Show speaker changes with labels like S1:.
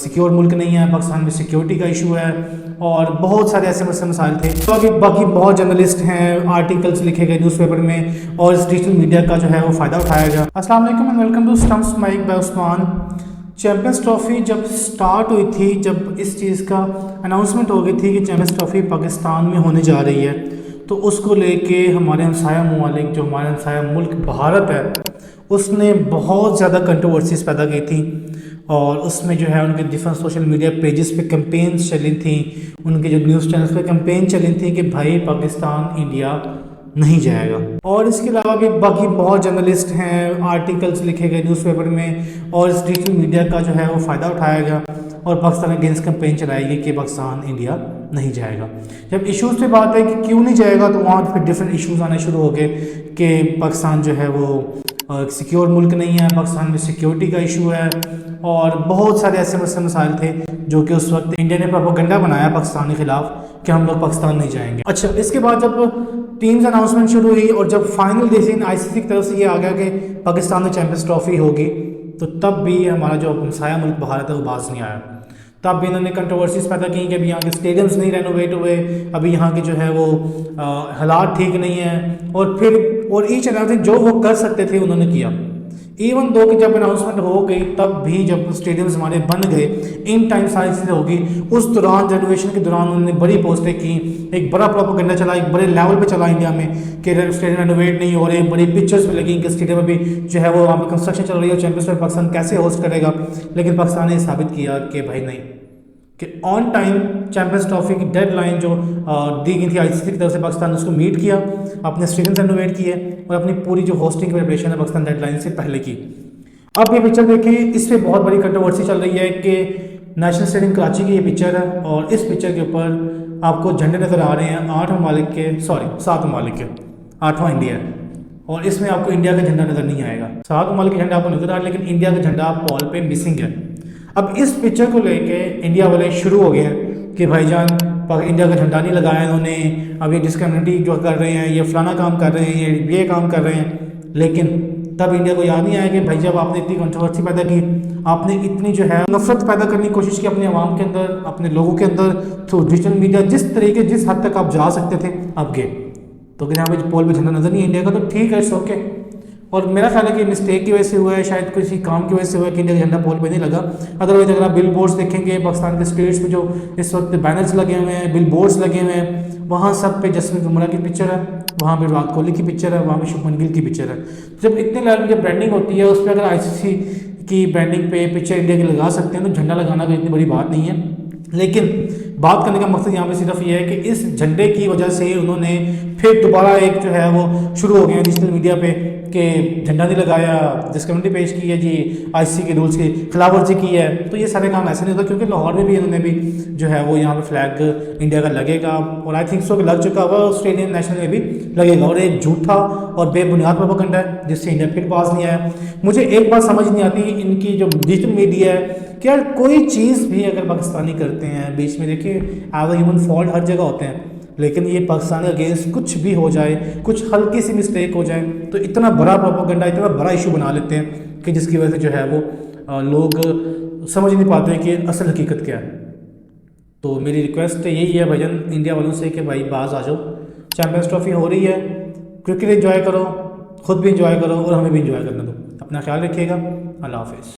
S1: Secure मुल्क नहीं है, पाकिस्तान में सिक्योरिटी का इशू है और बहुत सारे ऐसे मसाइल थे। तो अभी बाकी बहुत जर्नलिस्ट हैं, आर्टिकल्स लिखे गए न्यूज़पेपर में और इस डिजिटल मीडिया का जो है वो फ़ायदा उठाया गया। अस्सलाम वालेकुम and welcome to Stumps Mic by Usman. Champions Trophy जब स्टार्ट हुई थी, जब इस चीज़ का अनाउंसमेंट हो गई थी कि चैम्पियंस ट्रॉफ़ी पाकिस्तान में होने जा रही है, तो उसको लेके हमारे हमसाया ममालिक, जो हमारे हमसाया मुल्क भारत है, उसने बहुत ज़्यादा कंट्रोवर्सीज़ पैदा की थी और उसमें जो है उनके डिफरेंट सोशल मीडिया पेजेस पे कैंपेन्स चली थी, उनके जो न्यूज़ चैनल्स पे कैंपेन चली थी कि भाई पाकिस्तान इंडिया नहीं जाएगा। और इसके अलावा भी बाकी बहुत जर्नलिस्ट हैं, आर्टिकल्स लिखे गए न्यूज़पेपर में और इस डिजिटल मीडिया का जो है वो फ़ायदा उठाया गया और पाकिस्तान अगेंस्ट कैंपेन चलाई गई कि पाकिस्तान इंडिया नहीं जाएगा। जब इश्यूज़ पे बात है कि क्यों नहीं जाएगा, तो वहाँ फिर डिफरेंट इश्यूज़ आने शुरू हो गए कि पाकिस्तान जो है वो सिक्योर मुल्क नहीं है, पाकिस्तान में सिक्योरिटी का इशू है और बहुत सारे ऐसे मसाइल थे जो कि उस वक्त इंडिया ने प्रोपेगेंडा बनाया पाकिस्तान के ख़िलाफ़ कि हम लोग पाकिस्तान नहीं जाएंगे। अच्छा, इसके बाद जब टीम्स अनाउंसमेंट शुरू हुई और जब फाइनल डिसीजन आईसीसी की तरफ से ये आ गया कि पाकिस्तान में चैम्पियंस ट्रॉफ़ी होगी, तो तब भी हमारा जो हमसाया मुल्क भारत है वो बाज नहीं आया। तब भी इन्होंने कंट्रोवर्सीज पैदा की कि अभी यहाँ के स्टेडियम्स नहीं रेनोवेट हुए, अभी यहाँ के जो है वो हालात ठीक नहीं है और ईच एंड एवरीथिंग जो वो कर सकते थे उन्होंने किया। इवन दो कि जब अनाउंसमेंट हो गई तब भी जब स्टेडियम्स हमारे बन गए, इन टाइम सारी चीज़ें होगी, उस दौरान रेनोवेशन के दौरान उन्होंने बड़ी पोस्टें की, एक बड़ा प्रोपेगेंडा चला, एक बड़े लेवल पे चला इंडिया में कि स्टेडियम रेनोवेट नहीं हो रहे, बड़ी पिक्चर्स भी लगी कि स्टेडियम अभी जो है वो वहाँ पर कंस्ट्रक्शन चल रही है और चैंपियंस ट्रॉफी पाकिस्तान कैसे होस्ट करेगा। लेकिन पाकिस्तान ने साबित किया कि भाई नहीं, कि ऑन टाइम चैंपियंस ट्रॉफी की डेडलाइन जो दी गई थी आईसीसी की तरफ से, पाकिस्तान ने उसको मीट किया, अपने स्टेडियम रेनोवेट किए और अपनी पूरी जो होस्टिंग की प्रिपरेशन है पाकिस्तान डेडलाइन से पहले की। अब ये पिक्चर देखिए, इस पर बहुत बड़ी कंट्रोवर्सी चल रही है कि नेशनल स्टेडियम कराची की ये पिक्चर है और इस पिक्चर के ऊपर आपको झंडे नज़र आ रहे हैं 7 ममालिक के, 8वां इंडिया है और इसमें आपको इंडिया का झंडा नज़र नहीं आएगा। 7 ममालिक के झंडा आपको नजर आ रहा है लेकिन इंडिया का झंडा पॉल पे मिसिंग है। अब इस पिक्चर को लेके इंडिया वाले शुरू हो गए हैं कि भाईजान इंडिया का झंडा नहीं लगाया इन्होंने, अब ये डिस्क्रिमिनेटी जो कर रहे हैं, ये फलाना काम कर रहे हैं, ये काम कर रहे हैं। लेकिन तब इंडिया को याद नहीं आया कि भाई जब आपने इतनी कंट्रोवर्सी पैदा की, आपने इतनी जो है नफरत पैदा करने की कोशिश की अपने अवाम के अंदर, अपने लोगों के अंदर थ्रू डिजिटल मीडिया, जिस हद तक आप जा सकते थे आप गए। तो अगर यहाँ पे पोल पे झंडा नजर नहीं इंडिया का, तो ठीक है, इट्स ओके। और मेरा ख्याल है कि मिस्टेक की वजह से हुआ है, शायद किसी काम की वजह से हुआ है कि इंडिया का झंडा पोल पे नहीं लगा। अदरवाइज अगर आप बिल बोर्ड्स देखेंगे पाकिस्तान के स्ट्रीट्स पे, जो इस वक्त बैनर्स लगे हुए हैं, बिल बोर्ड्स लगे हुए हैं, वहाँ सब पे जसप्रीत बुमराह की पिक्चर है, वहाँ पे विराट कोहली की पिक्चर है, वहाँ पे शुभमन गिल की पिक्चर है। जब इतने लेवल की जब ब्रांडिंग होती है, उस पर अगर आईसीसी की ब्रांडिंग पे पिक्चर इंडिया की लगा सकते हैं तो झंडा लगाना कोई इतनी बड़ी बात नहीं है। लेकिन बात करने का मकसद यहाँ पे सिर्फ ये है कि इस झंडे की वजह से उन्होंने फिर दोबारा एक जो है वो शुरू हो गया डिजिटल मीडिया पे कि झंडा नहीं लगाया, डिस्क्रिमिनेटी पेश की है जी, आईसीसी के रूल्स की खिलाफवर्जी की है। तो ये सारे काम ऐसे नहीं होता, क्योंकि लाहौर में भी इन्होंने भी जो है वो यहाँ पे फ्लैग इंडिया का लगेगा और आई थिंक सो कि लग चुका हुआ, ऑस्ट्रेलियन नेशनल में भी लगेगा। और एक झूठा और बेबुनियाद प्रोपेगेंडा है जिससे इंडिया फिर पास नहीं आया। मुझे एक बात समझ नहीं आती इनकी जो डिजिटल मीडिया है कि यार कोई चीज़ भी अगर पाकिस्तानी करते हैं, बीच में देखिए एज अ ह्यूमन फॉल्ट हर जगह होते हैं, लेकिन ये पाकिस्तान के अगेंस्ट कुछ भी हो जाए, कुछ हल्की सी मिस्टेक हो जाए तो इतना बड़ा प्रोपेगेंडा, इतना बड़ा इशू बना लेते हैं कि जिसकी वजह से जो है वो लोग समझ नहीं पाते कि असल हकीकत क्या है। तो मेरी रिक्वेस्ट यही है भाईजान इंडिया वालों से कि भाई बाज आ जाओ, चैम्पियंस ट्रॉफी हो रही है, क्रिकेट एंजॉय करो, खुद भी इंजॉय करो और हमें भी इंजॉय करने दो। अपना ख्याल रखिएगा। अल्लाह हाफिज़।